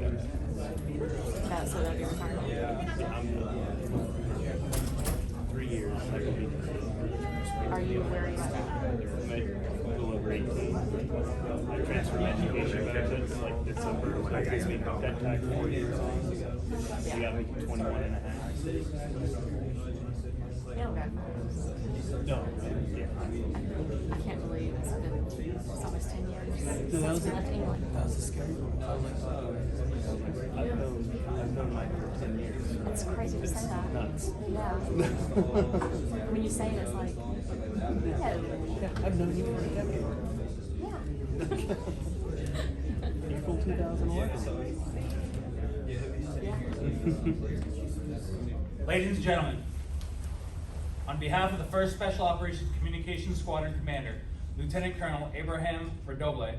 So that'll be retirement. I'm 3 years. Are you where are you at? A little over 18. I transferred my education benefits like December. So it gives me that tax 4 years on. So you got me 21 and a half. Yeah, okay. No, yeah. I can't believe it's almost 10 years since we left England. That was a scary one. I've known Mike for 10 years. It's crazy to say that. Nuts. Yeah. When you say it, it's like, no. Yeah, I've known you for a decade. Yeah. April 2011. Ladies and gentlemen, on behalf of the 1st Special Operations Communications Squadron Commander, Lieutenant Colonel Abraham Verdoble,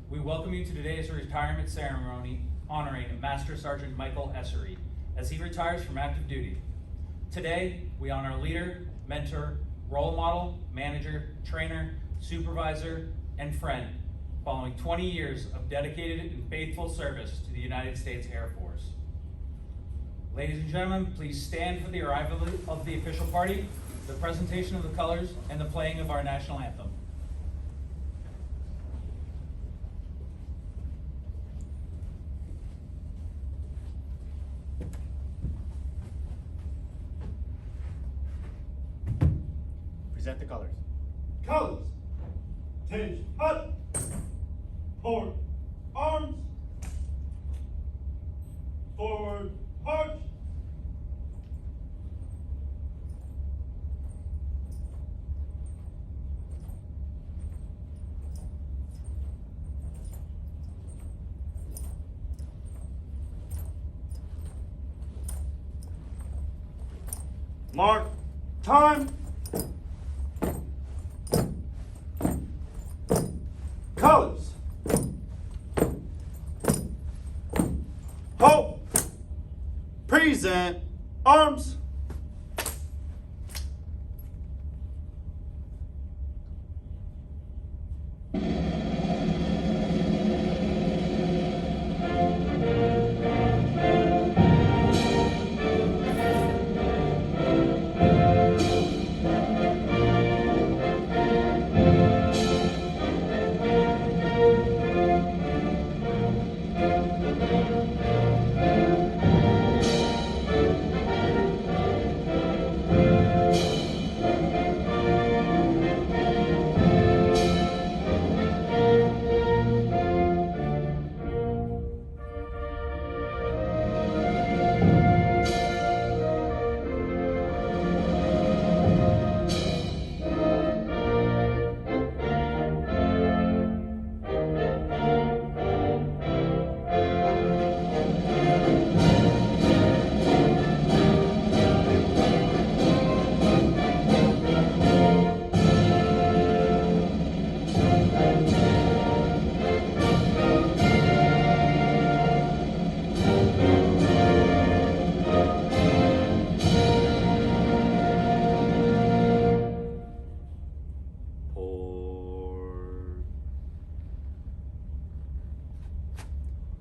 we welcome you to today's retirement ceremony honoring Master Sergeant Michael Esarey as he retires from active duty. Today, we honor leader, mentor, role model, manager, trainer, supervisor, and friend following 20 years of dedicated and faithful service to the United States Air Force. Ladies and gentlemen, please stand for the arrival of the official party, the presentation of the colors, and the playing of our national anthem. Present the colors. Colors. Attention. Hut. Forward. Arms. Forward. March. Mark. Time. Colors. Hope. Present. Arms.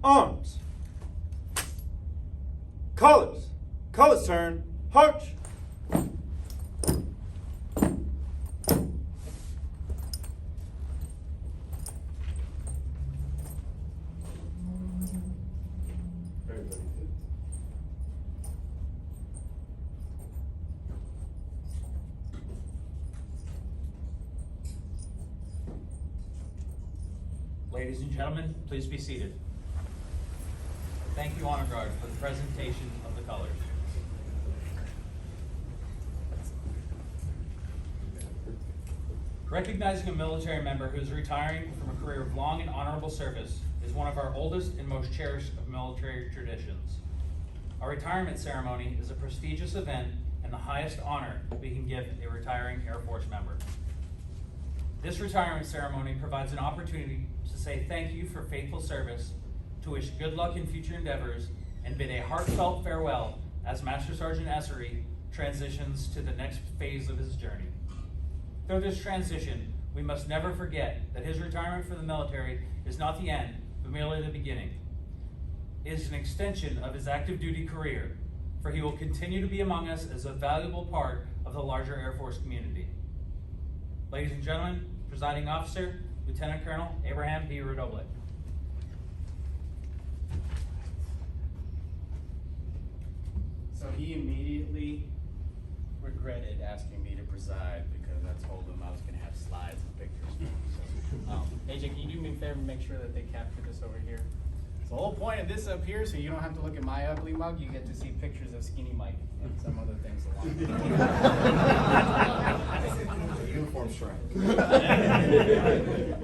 Arms. Colors. Colors turn. March. Ladies and gentlemen, please be seated. Thank you, Honor Guard, for the presentation of the colors. Recognizing a military member who is retiring from a career of long and honorable service is one of our oldest and most cherished of military traditions. Our retirement ceremony is a prestigious event and the highest honor we can give a retiring Air Force member. This retirement ceremony provides an opportunity to say thank you for faithful service, to wish good luck in future endeavors, and bid a heartfelt farewell as Master Sergeant Esarey transitions to the next phase of his journey. Through this transition, we must never forget that his retirement from the military is not the end, but merely the beginning. is an extension of his active duty career, for he will continue to be among us as a valuable part of the larger Air Force community. Ladies and gentlemen, presiding officer, Lieutenant Colonel Abraham P. Redoble. So he immediately regretted asking me to preside because I told him I was going to have slides and pictures. So, AJ, can you do me a favor and make sure that they capture this over here? So the whole point of this up here, so you don't have to look at my ugly mug, you get to see pictures of Skinny Mike and some other things along the way. Uniform strike.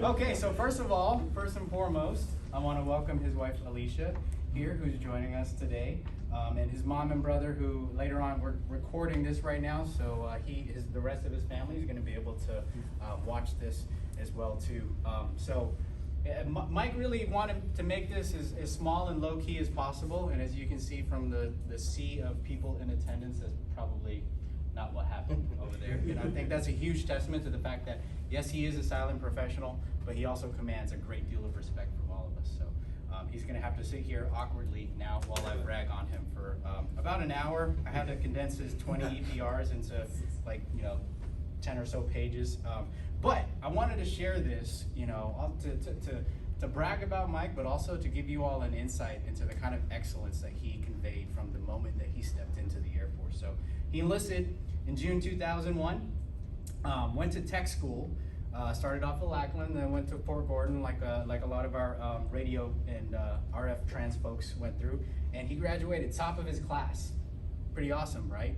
Okay, so first of all, first and foremost, I want to welcome his wife Alicia here, who's joining us today, and his mom and brother, who later on we're recording this right now, so the rest of his family is going to be able to watch this as well too. Mike really wanted to make this as small and low key as possible, and as you can see from the sea of people in attendance, that's probably not what happened over there. And I think that's a huge testament to the fact that, yes, he is a silent professional, but he also commands a great deal of respect from all of us. So he's gonna have to sit here awkwardly now while I brag on him for about an hour. I had to condense his 20 EPRs into 10 or so pages. But I wanted to share this, to brag about Mike, but also to give you all an insight into the kind of excellence that he conveyed from the moment that he stepped into the Air Force. So he enlisted in June 2001, went to tech school, started off at Lackland, then went to Fort Gordon, like a lot of our radio and RF trans folks went through, and he graduated top of his class. Pretty awesome, right?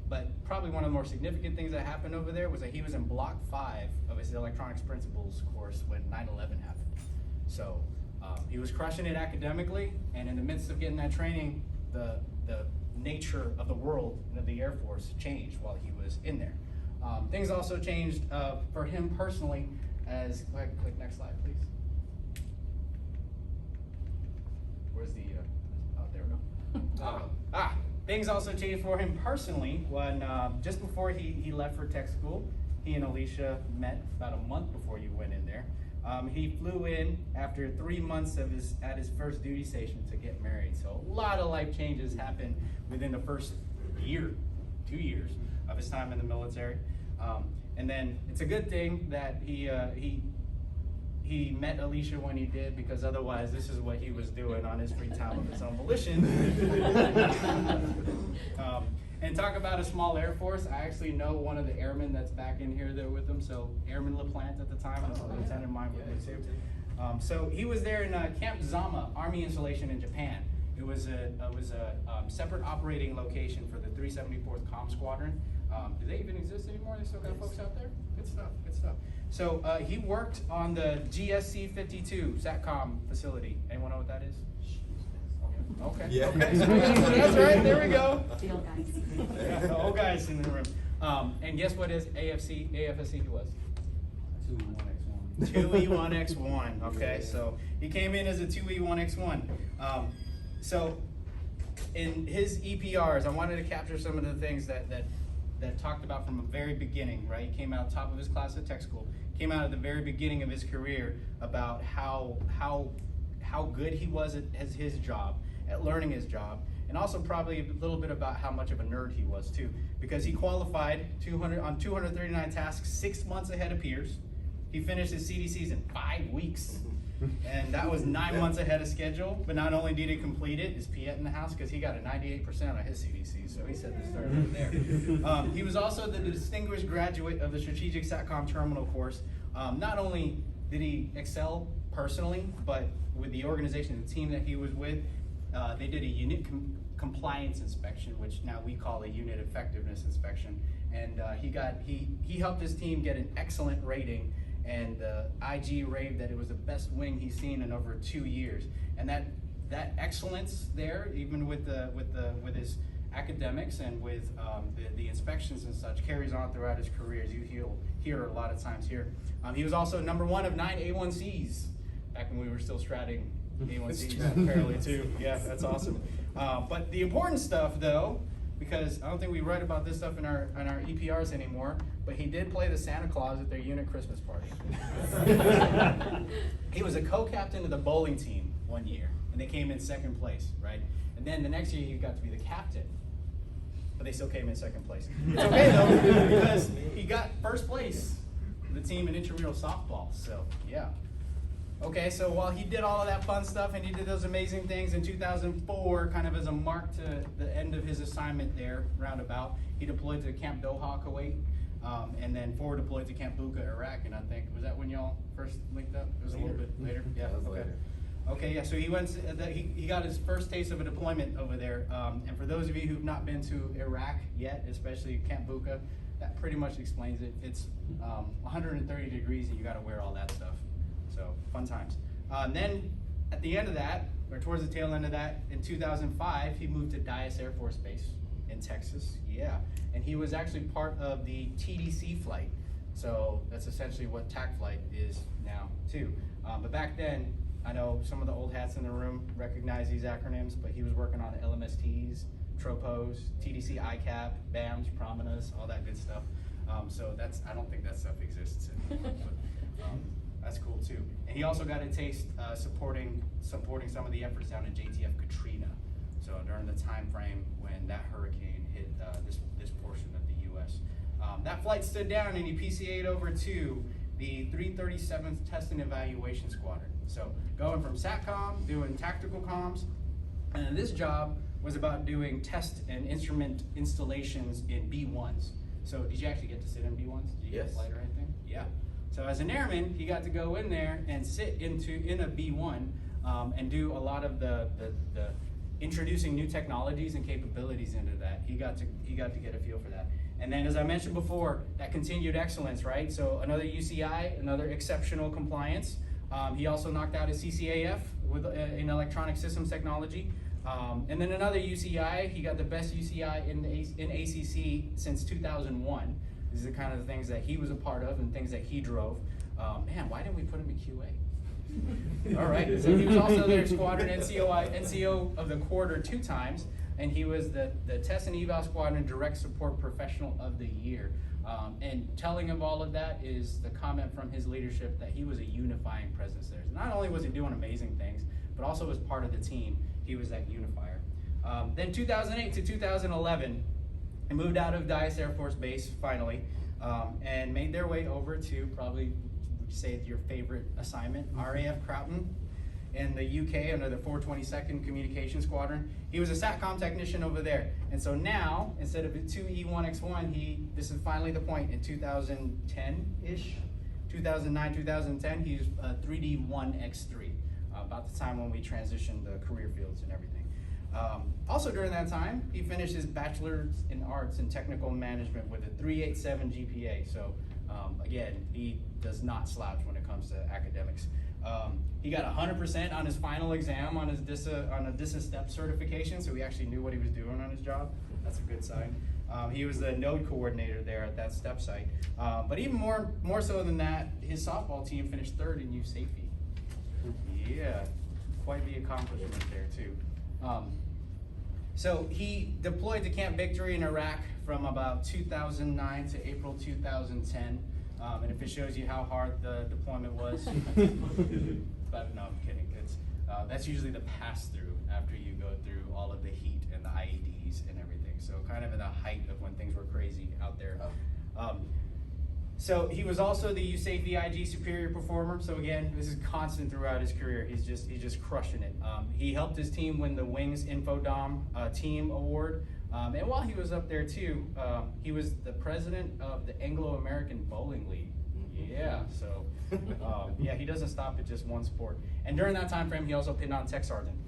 But probably one of the more significant things that happened over there was that he was in block 5 of his electronics principles course when 9/11 happened. So he was crushing it academically, and in the midst of getting that training, the nature of the world and of the Air Force changed while he was in there. Things also changed for him personally as, click next slide, please. Where's the, there we go. Things also changed for him personally when, just before he left for tech school, he and Alicia met about a month before you went in there. He flew in after 3 months at his first duty station to get married. So a lot of life changes happened within the first year, 2 years of his time in the military. And then it's a good thing that he met Alicia when he did, because otherwise this is what he was doing on his free time of his own volition. And talk about a small Air Force, I actually know one of the airmen that's back in here there with him, so Airman LaPlante at the time, was a lieutenant of mine with me too. So he was there in Camp Zama Army installation in Japan. It was a separate operating location for the 374th Comm Squadron. Do they even exist anymore? They still got folks out there? Good stuff, good stuff. So he worked on the GSC-52 SATCOM facility. Anyone know what that is? Okay. Yeah. Okay. That's right. There we go. The old guys. Yeah, the old guys in the room. And guess what is AFSC was? 2E1X1. Okay, so he came in as a 2E1X1. So in his EPRs, I wanted to capture some of the things that talked about from the very beginning, right? He came out top of his class at tech school, came out at the very beginning of his career about how good he was at his job, at learning his job, and also probably a little bit about how much of a nerd he was too, because he qualified on 239 tasks 6 months ahead of peers. He finished his CDCs in 5 weeks. And that was 9 months ahead of schedule, but not only did he complete it, is Piet in the house? Because he got a 98% on his CDC, so he said this started right there. He was also the distinguished graduate of the Strategic SATCOM Terminal course. Not only did he excel personally, but with the organization, the team that he was with, they did a unit compliance inspection, which now we call a unit effectiveness inspection. And he helped his team get an excellent rating, and IG raved that it was the best wing he's seen in over 2 years. And that excellence there, even with his academics and with the inspections and such, carries on throughout his career, as you hear a lot of times here. He was also #1 of 9 A1Cs back when we were still stratting A1Cs apparently too. Yeah, that's awesome. But the important stuff though, because I don't think we write about this stuff in our EPRs anymore, but but he did play the Santa Claus at their unit Christmas party. He was a co-captain of the bowling team one year, and they came in second place, right? And then the next year he got to be the captain, but they still came in second place. It's okay though, because he got first place for the team in intramural softball, so yeah. Okay, so while he did all of that fun stuff and he did those amazing things in 2004, kind of as a mark to the end of his assignment there, roundabout, he deployed to Camp Doha, Kuwait, and then forward deployed to Camp Buka, Iraq, and I think, was that when y'all first linked up? It was a little bit later? Yeah, That was okay. later. Okay, yeah, so he went, he got his first taste of a deployment over there, and for those of you who've not been to Iraq yet, especially Camp Buka, that pretty much explains it. It's 130 degrees and you gotta wear all that stuff. So, fun times. Then, at the end of that, or towards the tail end of that, in 2005, he moved to Dyess Air Force Base in Texas. Yeah, and he was actually part of the TDC flight. So, that's essentially what TAC flight is now, too. But back then, I know some of the old hats in the room recognize these acronyms, but he was working on the LMSTs, Tropos, TDC ICAP, BAMs, Prominas, all that good stuff. So that's, I don't think that stuff exists anymore. But, that's cool too. And he also got a taste supporting some of the efforts down in JTF Katrina. So during the time frame when that hurricane hit this portion of the U.S. That flight stood down and he PCA'd over to the 337th Test and Evaluation Squadron. So going from SATCOM, doing tactical comms, and this job was about doing test and instrument installations in B1s. So did you actually get to sit in B1s? Did you get a flight or anything? Yeah. So as an airman, he got to go in there and sit in a B1 and do a lot of the introducing new technologies and capabilities into that. He got to get a feel for that. And then as I mentioned before, that continued excellence, right? So another UCI, another exceptional compliance. He also knocked out his CCAF in electronic systems technology. And then another UCI, he got the best UCI in ACC since 2001. These are the kind of the things that he was a part of and things that he drove. Man, why didn't we put him in QA? All right, so he was also their squadron NCO of the quarter 2 times, and he was the Test and Eval Squadron Direct Support Professional of the Year. And telling of all of that is the comment from his leadership that he was a unifying presence there. So not only was he doing amazing things, but also as part of the team, he was that unifier. Then 2008 to 2011, they moved out of Dyess Air Force Base, finally, and made their way over to probably, would you say, your favorite assignment, RAF Croughton in the UK under the 422nd Communications Squadron. He was a SATCOM technician over there. And so now, instead of a 2E1X1, this is finally the point in 2010-ish, 2009, 2010, he's 3D1X3, about the time when we transitioned the career fields and everything. Also during that time, he finished his bachelor's in arts and technical management with a 387 GPA. So again, he does not slouch when it comes to academics. He got 100% on his final exam on his DISA STEP certification, so he actually knew what he was doing on his job. That's a good sign. He was the node coordinator there at that STEP site. But even more so than that, his softball team finished 3rd in youth safety. Yeah, quite the accomplishment there too. So he deployed to Camp Victory in Iraq from about 2009 to April 2010. And if it shows you how hard the deployment was, but no, I'm kidding. That's usually the pass-through after you go through all of the heat and the IEDs and everything. So kind of in the height of when things were crazy out there. So he was also the USAFE VIG Superior Performer. So again, this is constant throughout his career. He's just crushing it. He helped his team win the Wings Infodom Team Award. And while he was up there too, he was the president of the Anglo-American Bowling League. Yeah, so yeah, he doesn't stop at just one sport. And during that time frame, he also pinned on Tech Sergeant,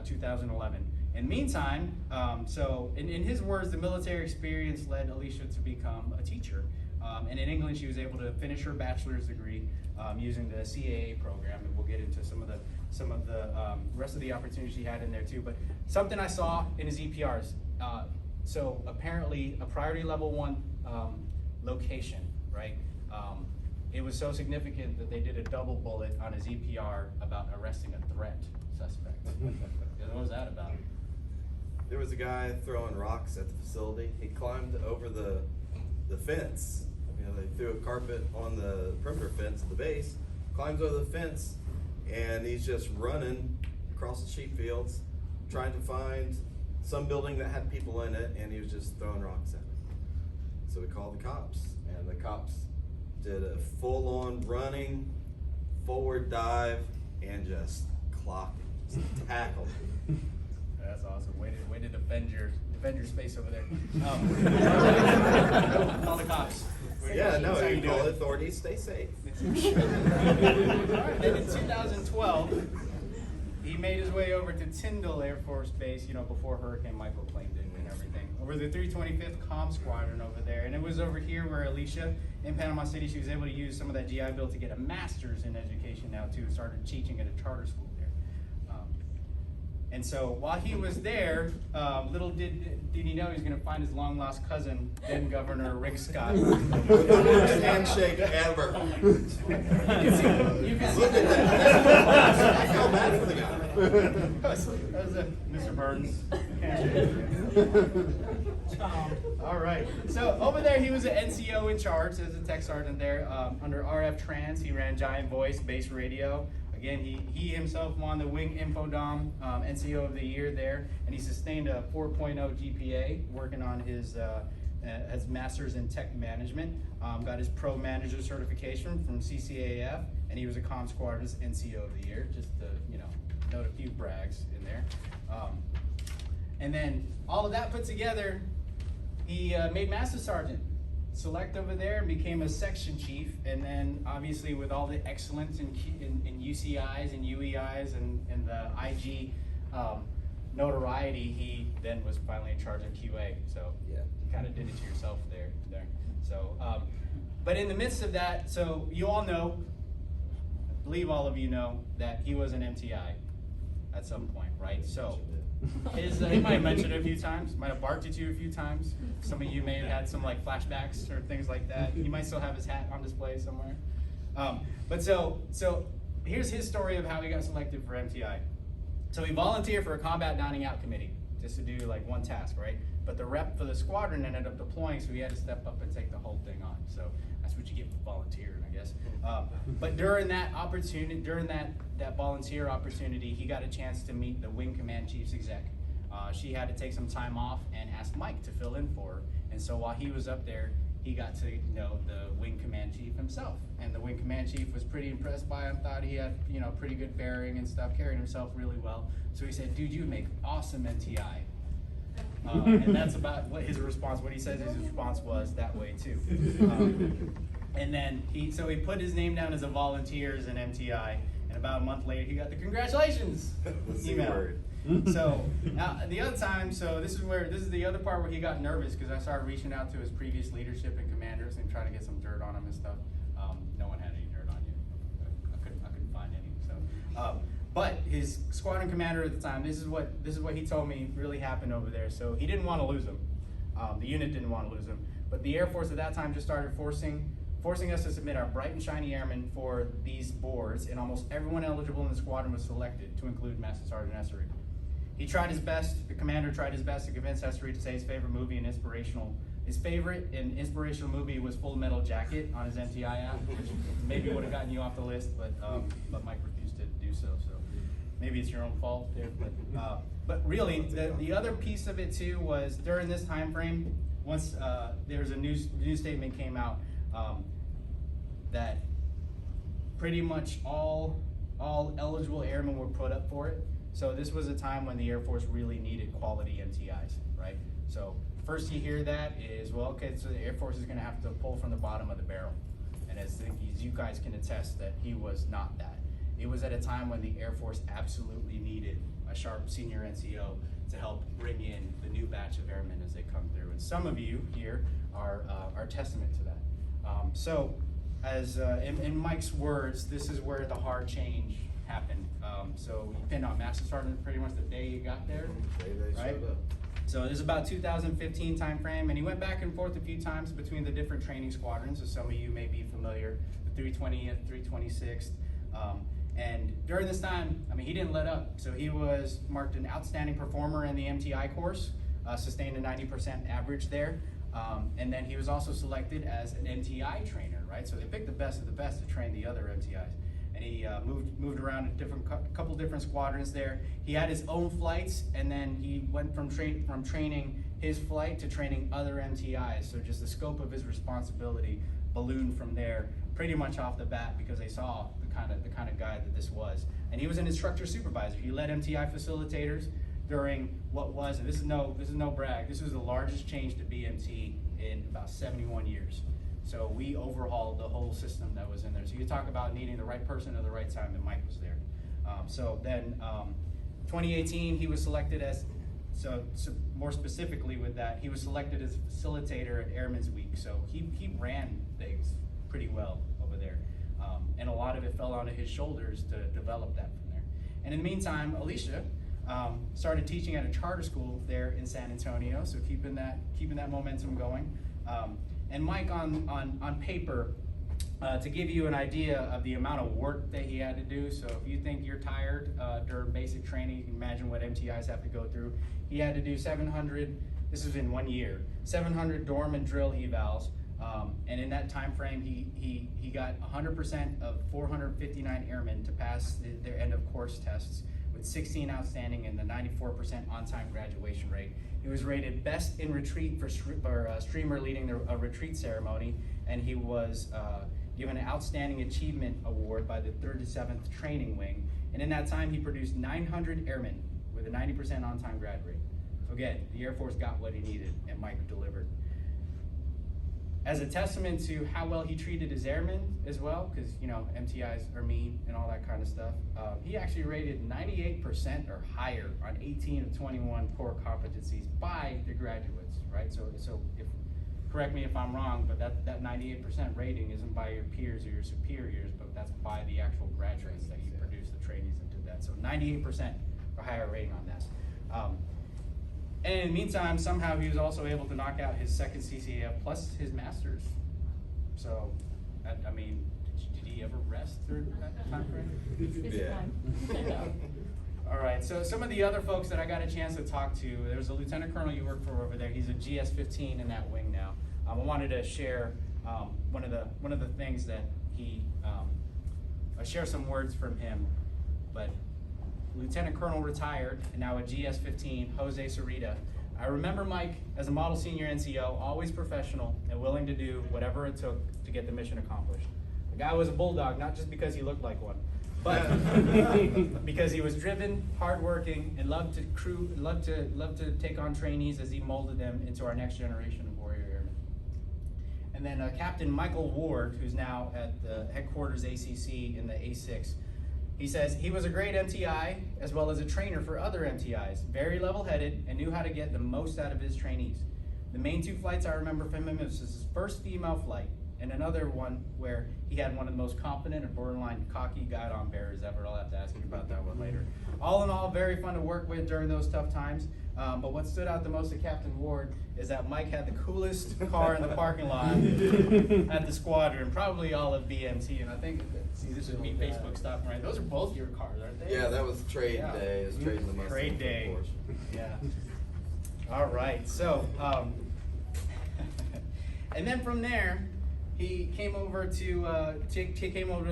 2011. In the meantime, so in his words, the military experience led Alicia to become a teacher. And in England, she was able to finish her bachelor's degree using the CAA program, and we'll get into some of the rest of the opportunities she had in there too. But something I saw in his EPRs. So apparently, a priority level 1 location, right? It was so significant that they did a double bullet on his EPR about arresting a threat suspect. What was that about? There was a guy throwing rocks at the facility. He climbed over the fence. You know, they threw a carpet on the perimeter fence at the base, climbs over the fence, and he's just running across the sheep fields, trying to find some building that had people in it, and he was just throwing rocks at it. So we called the cops, and the cops did a full-on running, forward dive, and just clocked him, just tackled him. That's awesome. Way to defend your space over there. Call the cops. Yeah, no, That's how you you do call it. the authorities, stay safe. Alright, then in 2012, he made his way over to Tyndall Air Force Base, you know, before Hurricane Michael claimed it and everything. Over the 325th Comm Squadron over there. And it was over here where Alicia, in Panama City, she was able to use some of that GI Bill to get a master's in education now too, started teaching at a charter school there. And so while he was there, little did he know he was going to find his long lost cousin, then Governor Rick Scott. Worst handshake ever. You can see Look at that. I feel bad for the guy. that was a Mr. Burns. All right. So over there, he was an NCO in charge as a tech sergeant there. Under RF Trans, he ran Giant Voice, Base Radio. Again, he himself won the Wing Infodom NCO of the Year there, and he sustained a 4.0 GPA, working on his master's in tech management. Got his pro manager certification from CCAF, and he was a Comm Squadron's NCO of the Year. Just to note a few brags in there. And then all of that put together, he made Master Sergeant. Select over there and became a section chief, and then obviously with all the excellence in UCIs and UEIs and the IG notoriety, he then was finally in charge of QA. So yeah, you kind of did it to yourself there. So, but in the midst of that, so you all know, I believe all of you know, that he was an MTI at some point, right? So. He might have mentioned it a few times, might have barked at you a few times. Some of you may have had some like flashbacks or things like that. You might still have his hat on display somewhere. But so here's his story of how he got selected for MTI. So he volunteered for a combat dining out committee just to do like one task, right? But the rep for the squadron ended up deploying, so he had to step up and take the whole thing on. So that's what you get for volunteering, I guess. But during that opportunity, during that volunteer opportunity, he got a chance to meet the Wing Command Chief's exec. She had to take some time off and asked Mike to fill in for her. And so while he was up there, he got to know the Wing Command Chief himself. And the Wing Command Chief was pretty impressed by him, thought he had pretty good bearing and stuff, carried himself really well. So he said, dude, you make awesome MTI. And that's about what his response, what he says his response was that way too. And then he put his name down as a volunteer as an MTI, and about a month later he got the congratulations email. So the other time, so this is the other part where he got nervous, because I started reaching out to his previous leadership and commanders and trying to get some dirt on him and stuff. No one had any dirt on you. I couldn't find any. So, but his squadron commander at the time, this is what he told me really happened over there. So he didn't want to lose him. The unit didn't want to lose him, but the Air Force at that time just started forcing us to submit our bright and shiny airmen for these boards, and almost everyone eligible in the squadron was selected, to include Master Sergeant Esarey. He tried his best, the commander tried his best to convince Esarey to say his favorite movie and inspirational movie was Full Metal Jacket on his MTI app, which maybe would have gotten you off the list, but Mike refused to do so. So maybe it's your own fault there. But really, the other piece of it too was during this time frame, once there's a news statement came out that pretty much all eligible airmen were put up for it. So this was a time when the Air Force really needed quality MTIs, right? So first you hear that is, well, okay, so the Air Force is going to have to pull from the bottom of the barrel. And as you guys can attest that he was not that. It was at a time when the Air Force absolutely needed a sharp senior NCO to help bring in the new batch of airmen as they come through. And some of you here are testament to that. So as in Mike's words, this is where the hard change happened. So he pinned on Master Sergeant pretty much the day he got there, right? So this is about 2015 time frame, and he went back and forth a few times between the different training squadrons, as some of you may be familiar, the 320th, 326th. And during this time, I mean, he didn't let up. So he was marked an outstanding performer in the MTI course, sustained a 90% average there. And then he was also selected as an MTI trainer, right? So they picked the best of the best to train the other MTIs. And he moved around a couple different squadrons there. He had his own flights, and then he went from training his flight to training other MTIs. So just the scope of his responsibility ballooned from there pretty much off the bat, because they saw the kind of guy that this was. And he was an instructor supervisor. He led MTI facilitators during what was, and this is no brag, this was the largest change to BMT in about 71 years. So we overhauled the whole system that was in there. So you talk about needing the right person at the right time, and Mike was there. So then 2018, he was selected as, so more specifically with that, he was selected as facilitator at Airman's Week. So he ran things pretty well over there. And a lot of it fell onto his shoulders to develop that from there. And in the meantime, Alicia started teaching at a charter school there in San Antonio, so keeping that momentum going. And Mike on paper, to give you an idea of the amount of work that he had to do. So if you think you're tired during basic training, you can imagine what MTIs have to go through. He had to do 700, this was in 1 year, 700 dorm and drill evals. And in that time frame, he got 100% of 459 airmen to pass their end of course tests, with 16 outstanding and the 94% on-time graduation rate. He was rated best in retreat for streamer leading a retreat ceremony, and he was given an Outstanding Achievement Award by the 37th Training Wing. And in that time, he produced 900 airmen with a 90% on-time grad rate. So again, the Air Force got what he needed, and Mike delivered. As a testament to how well he treated his airmen as well, because MTIs are mean and all that kind of stuff, he actually rated 98% or higher on 18 of 21 core competencies by the graduates, right? So if, correct me if I'm wrong, but that 98% rating isn't by your peers or your superiors, but that's by the actual graduates that you produce, the trainees that did that. So 98% or higher rating on that. And in the meantime, somehow he was also able to knock out his second CCAF plus his master's. So, I mean, did he ever rest during that time frame? Busy time. All right, so some of the other folks that I got a chance to talk to, there's a lieutenant colonel you work for over there. He's a GS-15 in that wing now. I wanted to share one of the things that he, I share some words from him, but Lieutenant Colonel retired, and now a GS-15, Jose Sarita. I remember Mike as a model senior NCO, always professional and willing to do whatever it took to get the mission accomplished. The guy was a bulldog, not just because he looked like one, but because he was driven, hardworking, and loved to take on trainees as he molded them into our next generation of warrior airmen. And then Captain Michael Ward, who's now at the headquarters ACC in the A6. He says he was a great MTI as well as a trainer for other MTIs, very level-headed and knew how to get the most out of his trainees. The main two flights I remember from him was his first female flight and another one where he had one of the most confident and borderline cocky guide-on bearers ever. I'll have to ask you about that one later. All in all, very fun to work with during those tough times. But what stood out the most to Captain Ward is that Mike had the coolest car in the parking lot at the squadron, probably all of BMT. And I think, see, this is me Facebook stopping right. Those are both your cars, aren't they? Yeah, that was trade day. It was trading the Mustang. Trade day. Of course. Yeah. All right. So, and then from there, he came over to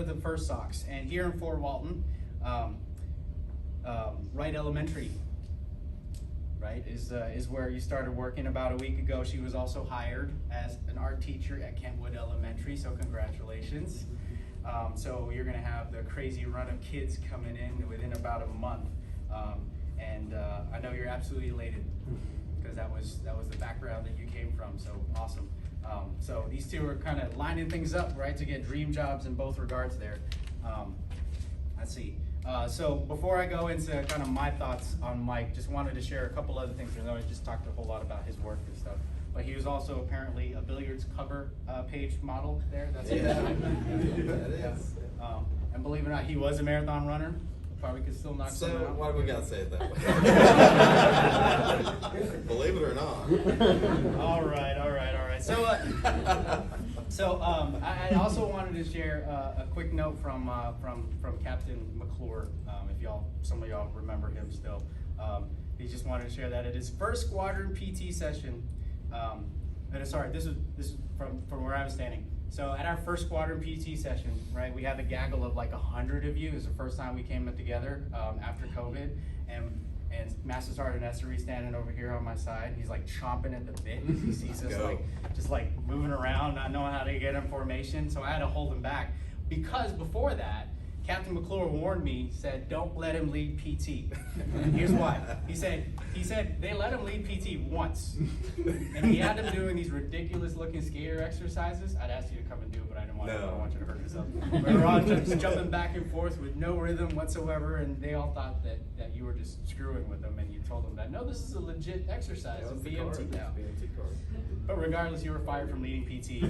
the First Sox, and here in Fort Walton, Wright Elementary, right, is where you started working about a week ago. She was also hired as an art teacher at Kentwood Elementary, so congratulations. So you're gonna have the crazy run of kids coming in within about a month, and I know you're absolutely elated because that was the background that you came from. So awesome. So these two are kind of lining things up, right, to get dream jobs in both regards there. Let's see. So before I go into kind of my thoughts on Mike, just wanted to share a couple other things. I know I just talked a whole lot about his work and stuff, but he was also apparently a billiards cover page model there. That's Yeah. That That is. And believe it or not, he was a marathon runner. Probably could still knock So someone out. why do we gotta say it that way? Believe it or not. All right. So, I also wanted to share a quick note from Captain McClure. If some of y'all remember him still, he just wanted to share that at his first squadron PT session, sorry, this is from where I was standing. So at our first squadron PT session, right, we had the gaggle of like 100 of you. It was the first time we came together after COVID, and Master Sergeant Esarey standing over here on my side. He's like chomping at the bit because he sees us just like moving around, not knowing how to get in formation. So I had to hold him back because before that, Captain McClure warned me, said, don't let him lead PT. And here's why. He said they let him lead PT once. And he had him doing these ridiculous looking skater exercises. I'd ask you to come and do it, but I didn't want, I don't want you to hurt yourself. We were all just jumping back and forth with no rhythm whatsoever, and they all thought that you were just screwing with them, and you told them that, no, this is a legit exercise in BMT now. But regardless, you were fired from leading PT.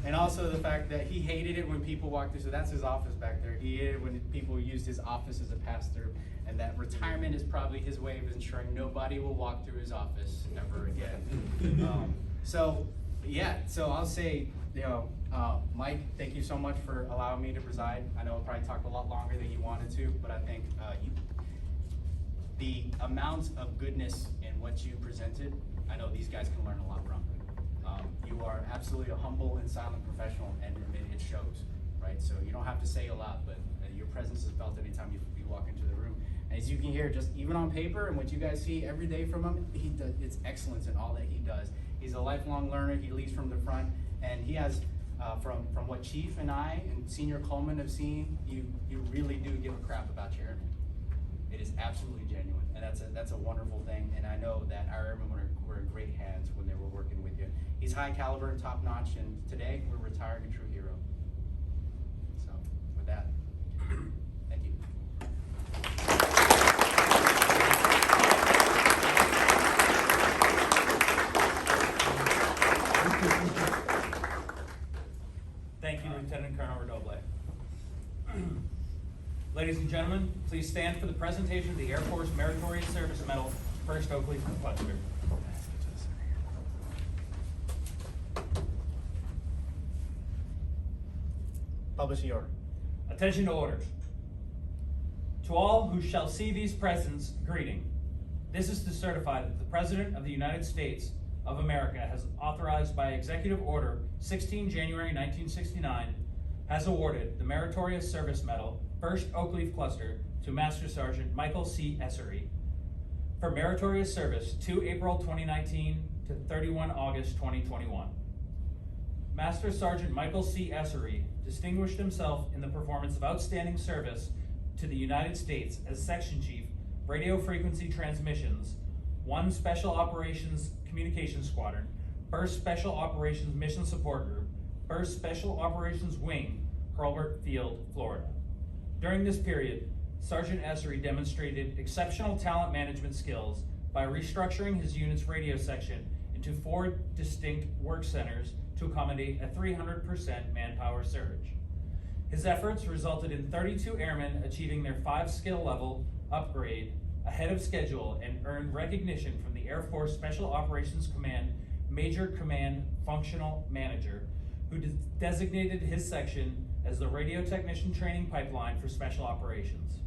And also the fact that he hated it when people walked through, so that's his office back there. He hated when people used his office as a pass-through, and that retirement is probably his way of ensuring nobody will walk through his office ever again. So I'll say, Mike, thank you so much for allowing me to preside. I know I probably talked a lot longer than you wanted to, but I think the amount of goodness in what you presented, I know these guys can learn a lot from. You are absolutely a humble and silent professional, and it shows, right? So you don't have to say a lot, but your presence is felt anytime you walk into the room. And as you can hear, just even on paper and what you guys see every day from him, it's excellence in all that he does. He's a lifelong learner. He leads from the front, and he has, from what Chief and I and Senior Coleman have seen, you really do give a crap about your airmen. It is absolutely genuine, and that's a wonderful thing. And I know that our airmen were in great hands when they were working with you. He's high caliber, top notch, and today we're retiring a true hero. So with that, thank you. Thank you, Lieutenant Colonel Redoble. Ladies and gentlemen, please stand for the presentation of the Air Force Meritorious Service Medal, 1st Oakley Cluster. Publish the order. Attention to orders. To all who shall see these presents, greeting. This is to certify that the President of the United States of America has authorized by Executive Order 16 January 1969 has awarded the Meritorious Service Medal, 1st Oak Leaf Cluster, to Master Sergeant Michael C. Esarey for meritorious service 2 April 2019 to 31 August 2021. Master Sergeant Michael C. Esarey distinguished himself in the performance of outstanding service to the United States as Section Chief, Radio Frequency Transmissions, 1 Special Operations Communications Squadron, 1st Special Operations Mission Support Group, 1st Special Operations Wing, Hurlburt Field, Florida. During this period, Sergeant Esarey demonstrated exceptional talent management skills by restructuring his unit's radio section into 4 distinct work centers to accommodate a 300% manpower surge. His efforts resulted in 32 airmen achieving their 5 skill level upgrade ahead of schedule and earned recognition from the Air Force Special Operations Command Major Command Functional Manager, who designated his section as the radio technician training pipeline for special operations.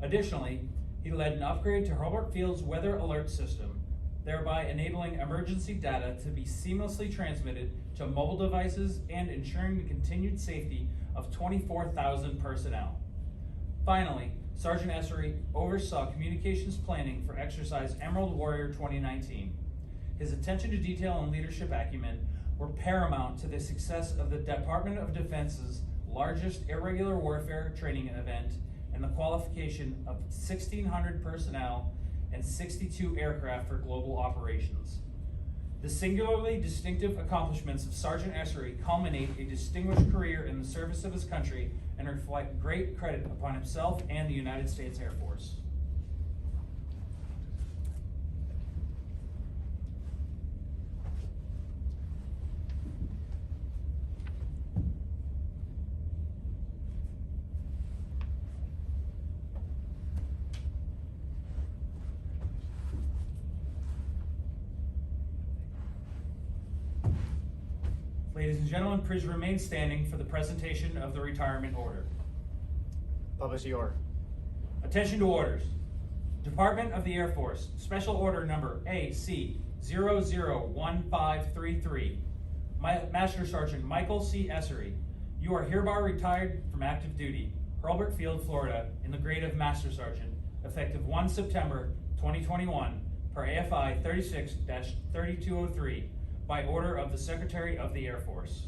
Additionally, he led an upgrade to Hurlburt Field's weather alert system, thereby enabling emergency data to be seamlessly transmitted to mobile devices and ensuring the continued safety of 24,000 personnel. Finally, Sergeant Esarey oversaw communications planning for Exercise Emerald Warrior 2019. His attention to detail and leadership acumen were paramount to the success of the Department of Defense's largest irregular warfare training event and the qualification of 1,600 personnel and 62 aircraft for global operations. The singularly distinctive accomplishments of Sergeant Esarey culminate a distinguished career in the service of his country and reflect great credit upon himself and the United States Air Force. Ladies and gentlemen, please remain standing for the presentation of the retirement order. Publish the order. Attention to orders. Department of the Air Force, Special Order Number AC 001533. Master Sergeant Michael C. Esarey, you are hereby retired from active duty, Hurlburt Field, Florida, in the grade of Master Sergeant, effective 1 September 2021, per AFI 36-3203, by order of the Secretary of the Air Force.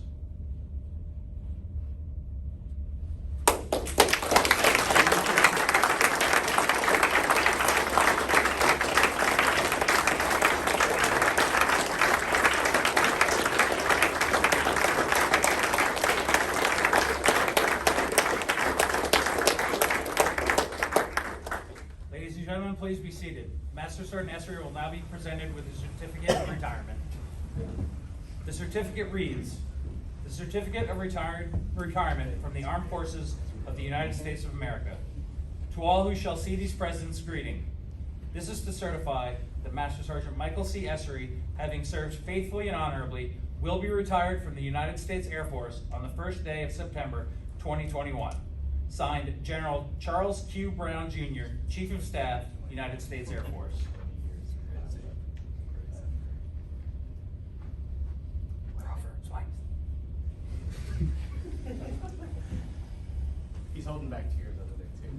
Ladies and gentlemen, please be seated. Master Sergeant Esarey will now be presented with his certificate of retirement. The certificate reads, the certificate of retirement from the Armed Forces of the United States of America. To all who shall see these presents, greeting. This is to certify that Master Sergeant Michael C. Esarey, having served faithfully and honorably, will be retired from the United States Air Force on the first day of September 2021. Signed, General Charles Q. Brown, Jr., Chief of Staff, United States Air Force. He's holding back tears over there too.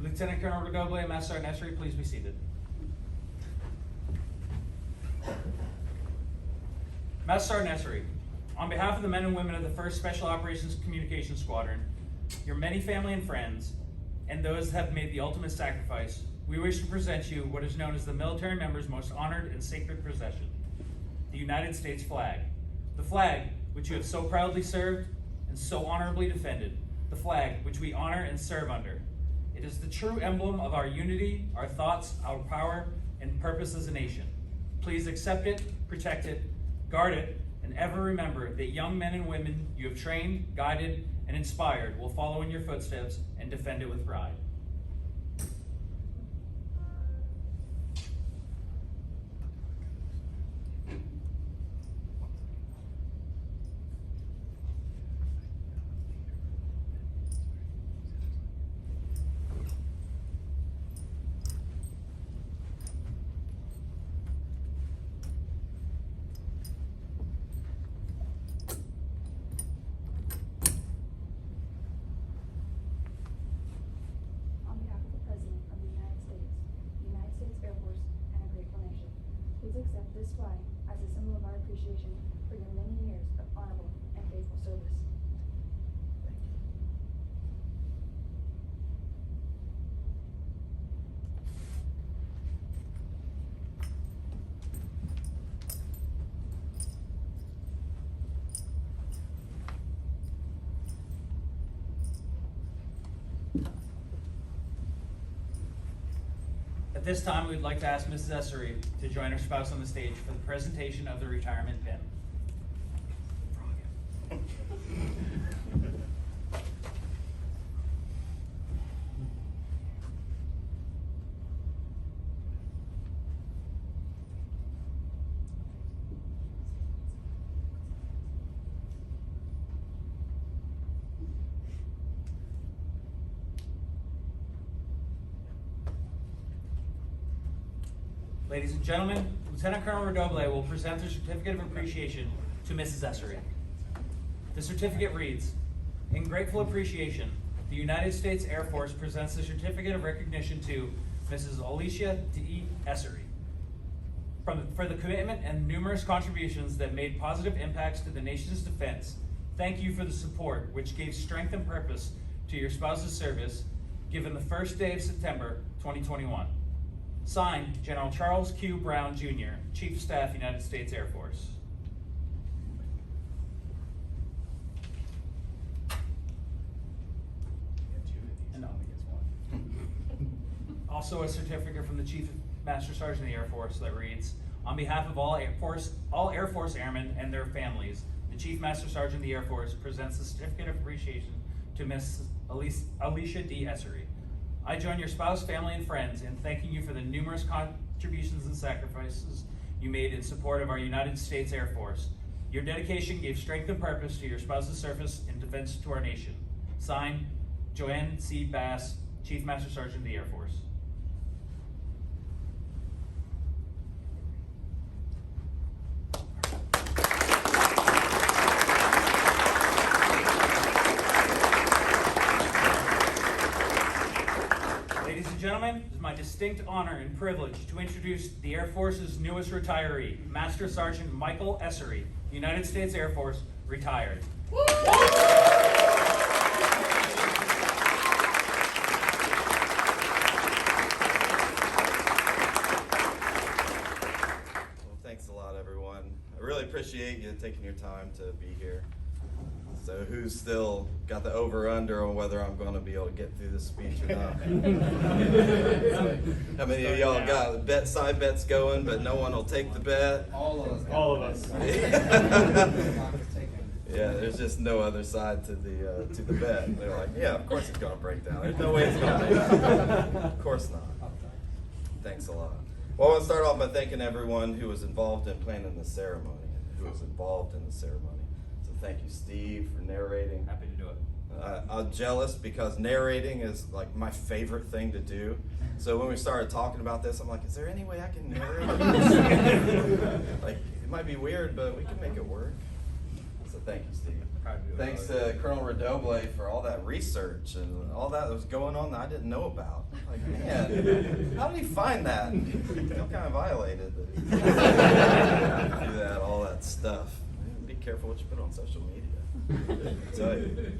Lieutenant Colonel Redoble and Master Sergeant Esarey, please be seated. Master Sergeant Esarey, on behalf of the men and women of the 1st Special Operations Communications Squadron, your many family and friends, and those that have made the ultimate sacrifice, we wish to present you what is known as the military member's most honored and sacred possession, the United States flag. The flag which you have so proudly served and so honorably defended, the flag which we honor and serve under. It is the true emblem of our unity, our thoughts, our power, and purpose as a nation. Please accept it, protect it, guard it, and ever remember that young men and women you have trained, guided, and inspired will follow in your footsteps and defend it with pride. On behalf of the President of the United States Air Force, and a grateful nation, please accept this flag as a symbol of our appreciation for your many years of honorable and faithful service. At this time, we'd like to ask Mrs. Esarey to join her spouse on the stage for the presentation of the retirement pin. Ladies and gentlemen, Lieutenant Colonel Redoble will present the certificate of appreciation to Mrs. Esarey. The certificate reads, in grateful appreciation, the United States Air Force presents the certificate of recognition to Mrs. Alicia D. Esarey for the commitment and numerous contributions that made positive impacts to the nation's defense. Thank you for the support which gave strength and purpose to your spouse's service given the first day of September 2021. Signed, General Charles Q. Brown, Jr., Chief of Staff, United States Air Force. Also a certificate from the Chief Master Sergeant of the Air Force that reads, on behalf of all Air Force airmen and their families, the Chief Master Sergeant of the Air Force presents the certificate of appreciation to Ms. Alicia D. Esarey. I join your spouse, family, and friends in thanking you for the numerous contributions and sacrifices you made in support of our United States Air Force. Your dedication gave strength and purpose to your spouse's service in defense to our nation. Signed, Joanne C. Bass, Chief Master Sergeant of the Air Force. Ladies and gentlemen, it is my distinct honor and privilege to introduce the Air Force's newest retiree, Master Sergeant Michael Esarey, United States Air Force, retired. Well, thanks a lot, everyone. I really appreciate you taking your time to be here. So who's still got the over-under on whether I'm going to be able to get through this speech or not? How many of y'all got side bets going, but no one will take the bet? All of us. All of us. Yeah, there's just no other side to the bet. They're like, yeah, of course it's going to break down. There's no way it's going to break down. Of course not. Thanks a lot. Well, I want to start off by thanking everyone who was involved in planning the ceremony and who was involved in the ceremony. So thank you, Steve, for narrating. Happy to do it. I'm jealous because narrating is like my favorite thing to do. So when we started talking about this, I'm like, is there any way I can narrate? Like, it might be weird, but we can make it work. So thank you, Steve. Thanks to Colonel Redoble for all that research and all that was going on that I didn't know about. Like, man, how did he find that? I feel kind of violated. Do that, all that stuff. Be careful what you put on social media. I tell you.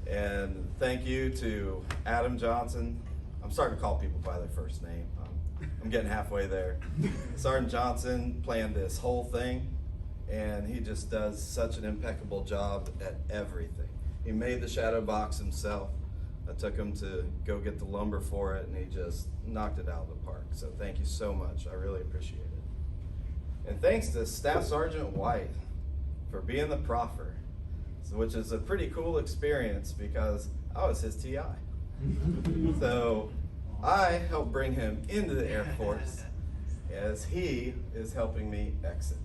And thank you to Adam Johnson. I'm starting to call people by their first name. I'm getting halfway there. Sergeant Johnson planned this whole thing, and he just does such an impeccable job at everything. He made the shadow box himself. I took him to go get the lumber for it, and he just knocked it out of the park. So thank you so much. I really appreciate it. And thanks to Staff Sergeant White for being the proffer, which is a pretty cool experience because I was his TI. So I helped bring him into the Air Force as he is helping me exit.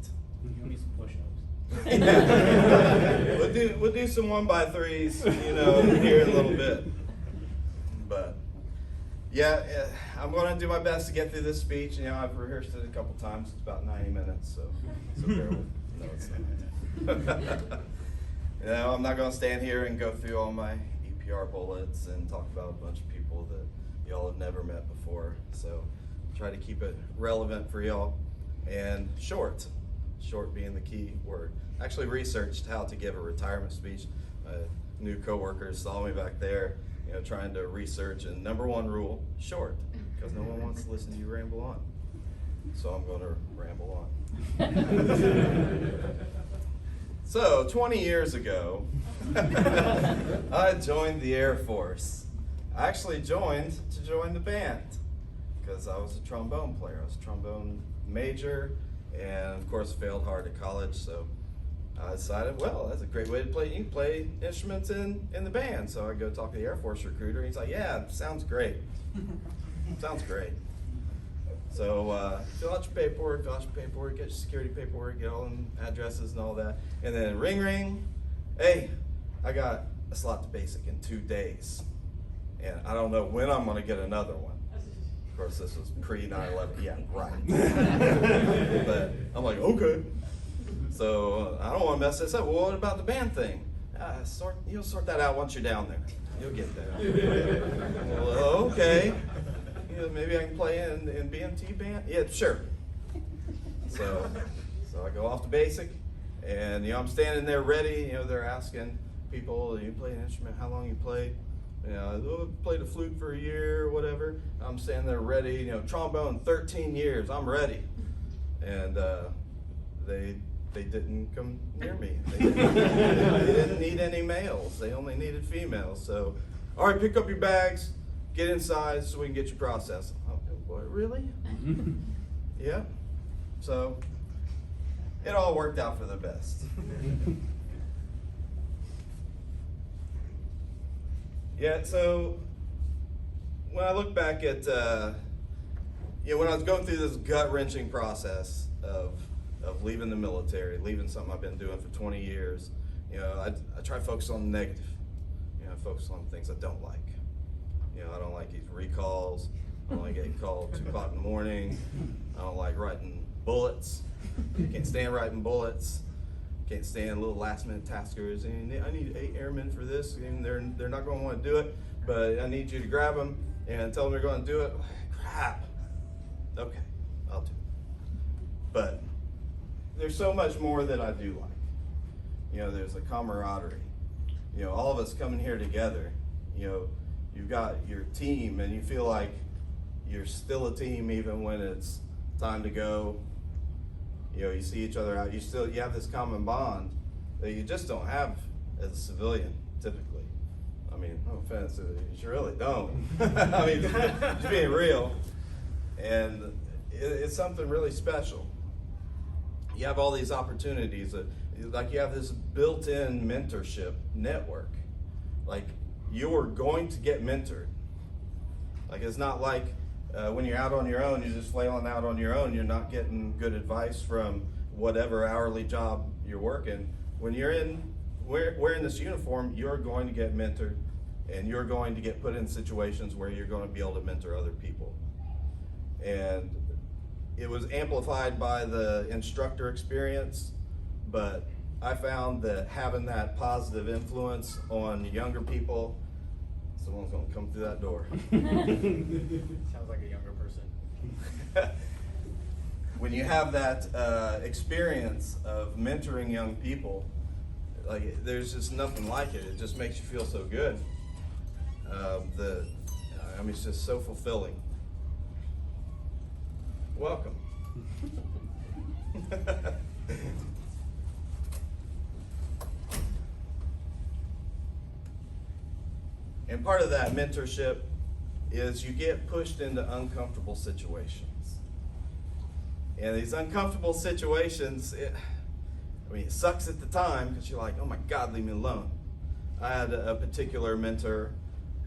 Give me some push-ups. Yeah. We'll do some 1x3s, here in a little bit. But yeah, I'm going to do my best to get through this speech. I've rehearsed it a couple times. It's about 90 minutes, so bear with me. No, it's not. I'm not going to stand here and go through all my EPR bullets and talk about a bunch of people that y'all have never met before. So try to keep it relevant for y'all and short being the key word. I actually researched how to give a retirement speech. New coworkers saw me back there, trying to research, and number one rule, short, because no one wants to listen to you ramble on. So I'm going to ramble on. So 20 years ago, I joined the Air Force. I actually joined to join the band because I was a trombone player. I was a trombone major, and of course failed hard at college. So I decided, well, that's a great way to play. You can play instruments in the band. So I go talk to the Air Force recruiter, and he's like, yeah, sounds great. Sounds great. So fill out your paperwork, get your security paperwork, get all them addresses and all that. And then ring, ring. Hey, I got a slot to basic in 2 days. And I don't know when I'm going to get another one. Of course, this was pre-9/11. Yeah, right. But I'm like, okay. So I don't want to mess this up. Well, what about the band thing? You'll sort that out once you're down there. You'll get there. Well, okay. Maybe I can play in BMT band? Yeah, sure. So I go off to basic, and I'm standing there ready. They're asking people, you play an instrument? How long you played? Played a flute for a year or whatever. I'm standing there ready. Trombone, 13 years. I'm ready. And they didn't come near me. They didn't need any males. They only needed females. So, all right, pick up your bags. Get inside so we can get you processed. Oh, what, really? Yeah. So it all worked out for the best. Yeah, so when I look back at, when I was going through this gut-wrenching process of leaving the military, leaving something I've been doing for 20 years, I try to focus on the negative. Focus on things I don't like. I don't like these recalls. I don't like getting called 2 o'clock in the morning. I don't like writing bullets. Can't stand writing bullets. Can't stand little last-minute taskers. And I need 8 airmen for this, and they're not going to want to do it, but I need you to grab them and tell them you're going to do it. Crap. Okay, I'll do it. But there's so much more that I do like. You know, there's a camaraderie. You know, all of us coming here together. You know, you've got your team, and you feel like you're still a team even when it's time to go. You know, you see each other out. You have this common bond that you just don't have as a civilian typically. I mean, no offense, you really don't. I mean, just being real. And it's something really special. You have all these opportunities, like you have this built-in mentorship network. Like, you're going to get mentored. Like, it's not like when you're out on your own, you're just flailing out on your own, you're not getting good advice from whatever hourly job you're working. When you're wearing this uniform, you're going to get mentored, and you're going to get put in situations where you're going to be able to mentor other people. And it was amplified by the instructor experience, but I found that having that positive influence on younger people, someone's going to come through that door. Sounds like a younger person. When you have that experience of mentoring young people, like, there's just nothing like it. It just makes you feel so good. I mean, it's just so fulfilling. Welcome. And part of that mentorship is you get pushed into uncomfortable situations. And these uncomfortable situations, it sucks at the time because you're like, oh my God, leave me alone. I had a particular mentor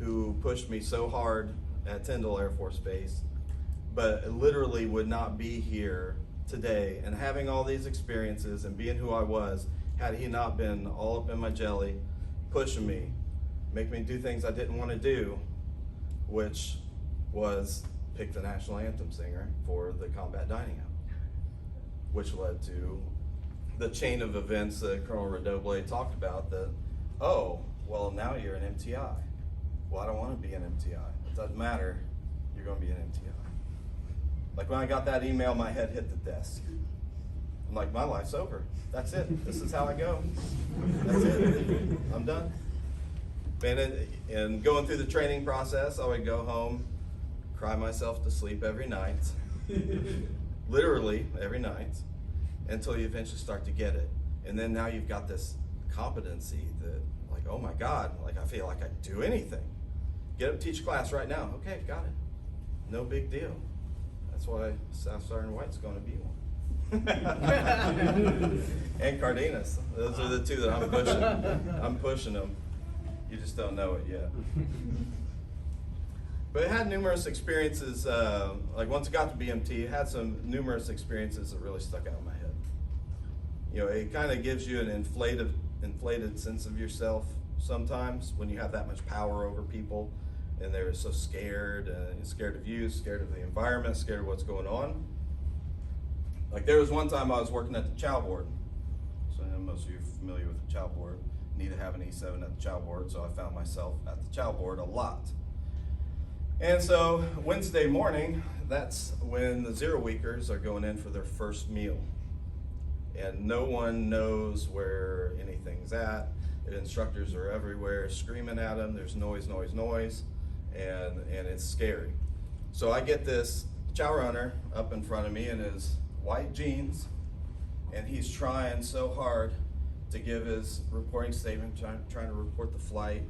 who pushed me so hard at Tyndall Air Force Base, but literally would not be here today and having all these experiences and being who I was had he not been all up in my jelly, pushing me, making me do things I didn't want to do, which was pick the national anthem singer for the combat dining out, which led to the chain of events that Colonel Redoble talked about, that, oh, well, now you're an MTI. Well, I don't want to be an MTI. It doesn't matter. You're going to be an MTI. Like, when I got that email, my head hit the desk. I'm like, my life's over. That's it. This is how I go. That's it. I'm done. And going through the training process, I would go home, cry myself to sleep every night, literally every night, until you eventually start to get it. And then now you've got this competency that, like, oh my God, like, I feel like I can do anything. Get up, teach class right now. Okay, got it. No big deal. That's why Staff Sergeant White's going to be one. And Cardenas. Those are the two that I'm pushing. I'm pushing them. You just don't know it yet. But it had numerous experiences, like once it got to BMT, it had some numerous experiences that really stuck out in my head. You know, it kind of gives you an inflated sense of yourself sometimes when you have that much power over people and they're so scared, scared of you, scared of the environment, scared of what's going on. Like, there was one time I was working at the chow board. So I know most of you are familiar with the chow board. Need to have an E7 at the chow board, so I found myself at the chow board a lot. And so Wednesday morning, that's when the 0-weekers are going in for their first meal. And no one knows where anything's at. The instructors are everywhere screaming at them. There's noise, noise, noise, and it's scary. So I get this chow runner up in front of me in his white jeans, and he's trying so hard to give his reporting statement, trying to report the flight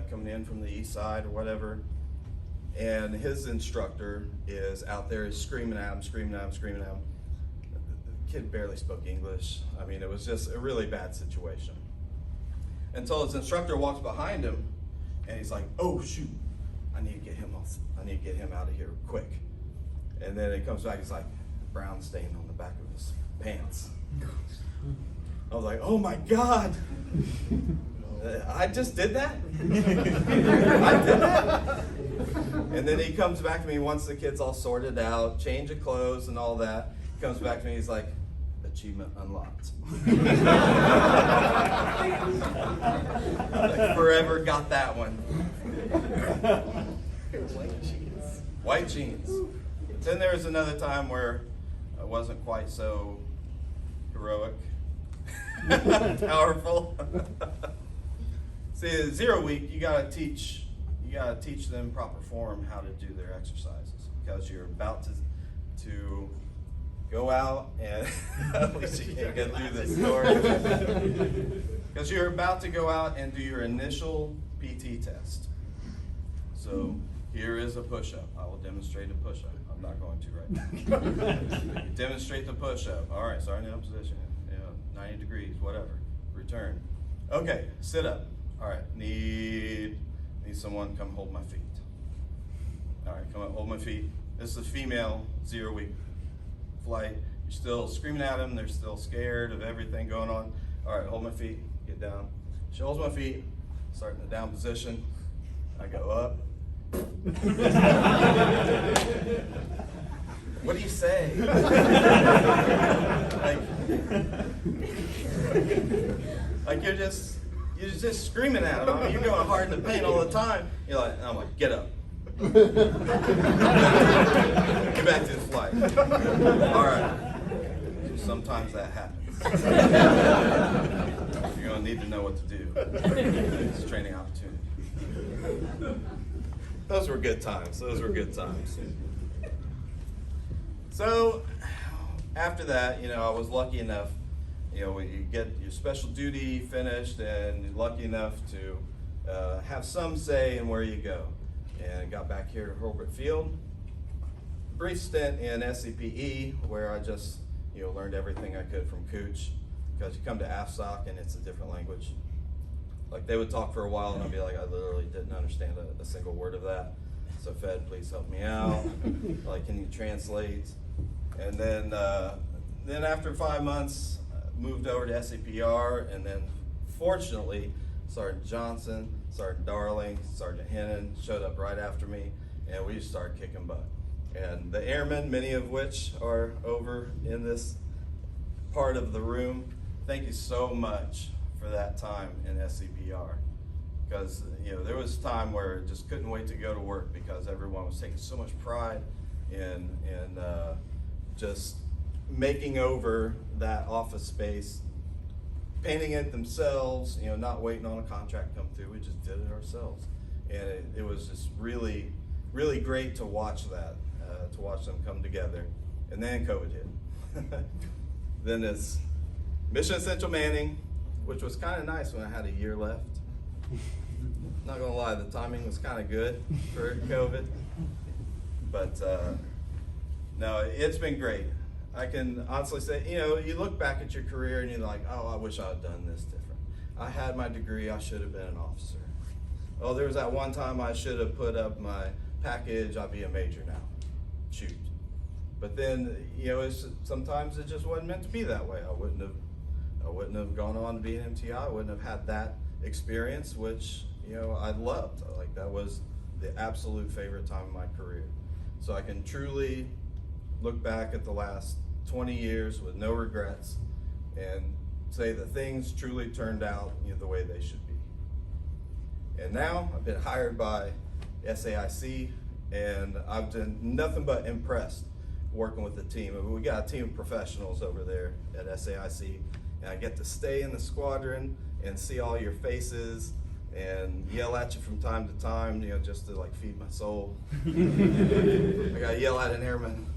coming in from the east side or whatever. And his instructor is out there screaming at him, screaming at him, screaming at him. The kid barely spoke English. I mean, it was just a really bad situation. Until his instructor walks behind him, and he's like, "Oh shoot, I need to get him off. I need to get him out of here quick." And then it comes back, it's like brown stain on the back of his pants. I was like, oh my God, I just did that? I did that? And then he comes back to me once the kid's all sorted out, change of clothes and all that. He comes back to me, he's like, achievement unlocked. Like, forever got that one. White jeans. Then there was another time where I wasn't quite so heroic, powerful. See, at 0 week, you gotta teach them proper form how to do their exercises, because you're about to go out and at least you can't get through this story. Because you're about to go out and do your initial PT test. So here is a push-up. I will demonstrate a push-up. I'm not going to right now. You demonstrate the push-up. All right, starting in a position. 90 degrees, whatever. Return. Okay, sit up. All right, need someone to come hold my feet. All right, come up, hold my feet. This is a female 0 week flight. You're still screaming at them. They're still scared of everything going on. All right, hold my feet, get down. She holds my feet, start in the down position. I go up. What do you say? like you're just screaming at them. I mean, you're going hard in the paint all the time. You're like, I'm like, get up. Get back to the flight. All right. Sometimes that happens. You're gonna need to know what to do. It's a training opportunity. Those were good times. So after that, I was lucky enough, when you get your special duty finished and you're lucky enough to have some say in where you go. And got back here to Hurlburt Field. Brief stint in SCPE where I just learned everything I could from Cooch, because you come to AFSOC and it's a different language. Like they would talk for a while and I'd be like, I literally didn't understand a single word of that. So Fed, please help me out. Like, can you translate? And then after 5 months, moved over to SCPR, and then fortunately, Sergeant Johnson, Sergeant Darling, Sergeant Hennon showed up right after me, and we just started kicking butt. And the airmen, many of which are over in this part of the room, thank you so much for that time in SCPR. Because there was a time where I just couldn't wait to go to work, because everyone was taking so much pride in just making over that office space, painting it themselves, not waiting on a contract to come through. We just did it ourselves. And it was just really, really great to watch that, to watch them come together. And then COVID hit. Then it's Mission Essential Manning, which was kind of nice when I had a year left. Not gonna lie, the timing was kind of good for COVID. But no, it's been great. I can honestly say, you look back at your career and you're like, oh, I wish I had done this different. I had my degree, I should have been an officer. Oh, there was that one time I should have put up my package, I'll be a major now. Shoot. But then, sometimes it just wasn't meant to be that way. I wouldn't have gone on to be an MTI. I wouldn't have had that experience, which, I loved. Like, that was the absolute favorite time of my career. So I can truly look back at the last 20 years with no regrets and say that things truly turned out the way they should be. And now I've been hired by SAIC, and I've been nothing but impressed working with the team. We got a team of professionals over there at SAIC, and I get to stay in the squadron and see all your faces and yell at you from time to time, just to like feed my soul. I gotta yell at an airman.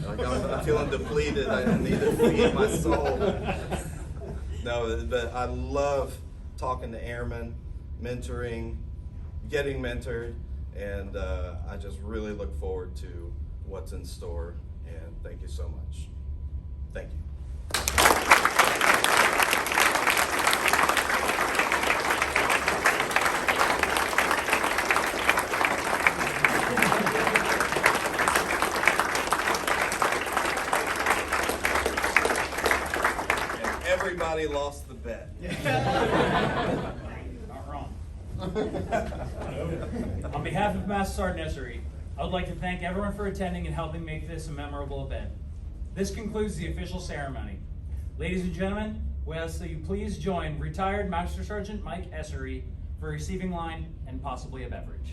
Like, I'm feeling depleted. I need to feed my soul. No, but I love talking to airmen, mentoring, getting mentored, and I just really look forward to what's in store. And thank you so much. Thank you. Everybody lost the bet. Not wrong. On behalf of Master Sergeant Esarey, I would like to thank everyone for attending and helping make this a memorable event. This concludes the official ceremony. Ladies and gentlemen, we ask that you please join retired Master Sergeant Mike Esarey for a receiving line and possibly a beverage.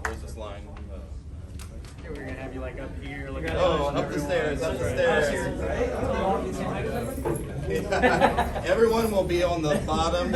Where's this line? We're gonna have you like up here. Look Oh, up the stairs, up the stairs. Everyone will be on the bottom.